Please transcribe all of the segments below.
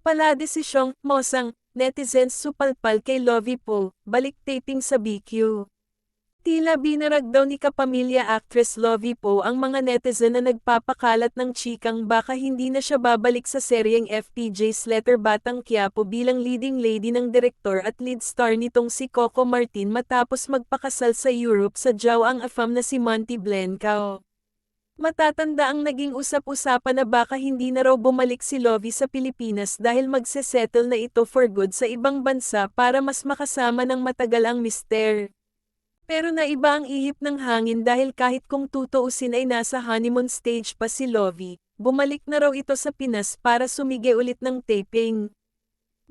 Paladesisyong, Mosang, netizens supalpal kay Lovie Poe, balik taping sa BQ. Tila binarag daw ni kapamilya actress Lovie Poe ang mga netizen na nagpapakalat ng chikang baka hindi na siya babalik sa seryeng FPJ's Letter Batang Quiapo bilang leading lady ng direktor at lead star nitong si Coco Martin matapos magpakasal sa Europe sa Joao ang afam na si Monty Blencao. Matatanda ang naging usap-usapan na baka hindi na raw bumalik si Lovie sa Pilipinas dahil magsesettle na ito for good sa ibang bansa para mas makasama ng matagal ang mister. Pero naiba ang ihip ng hangin dahil kahit kung tutuusin ay nasa honeymoon stage pa si Lovie, bumalik na raw ito sa Pinas para sumige ulit ng taping.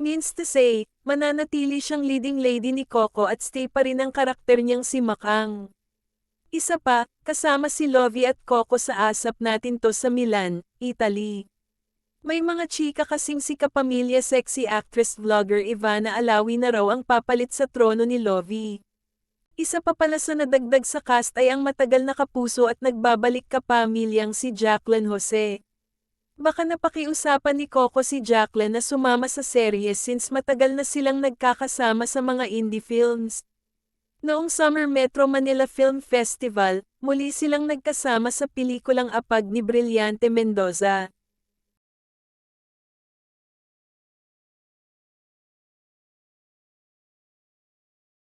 Means to say, mananatili siyang leading lady ni Coco at stay pa rin ang karakter niyang si Makang. Isa pa, kasama si Lovie at Coco sa asap natin to sa Milan, Italy. May mga chika kasing si kapamilya sexy actress vlogger Ivana Alawi na raw ang papalit sa trono ni Lovie. Isa pa pala sa nadagdag sa cast ay ang matagal na kapuso at nagbabalik kapamilyang si Jacqueline Jose. Baka napakiusapan ni Coco si Jacqueline na sumama sa serye since matagal na silang nagkakasama sa mga indie films. Noong Summer Metro Manila Film Festival, muli silang nagkasama sa pelikulang Apag ni Brillante Mendoza.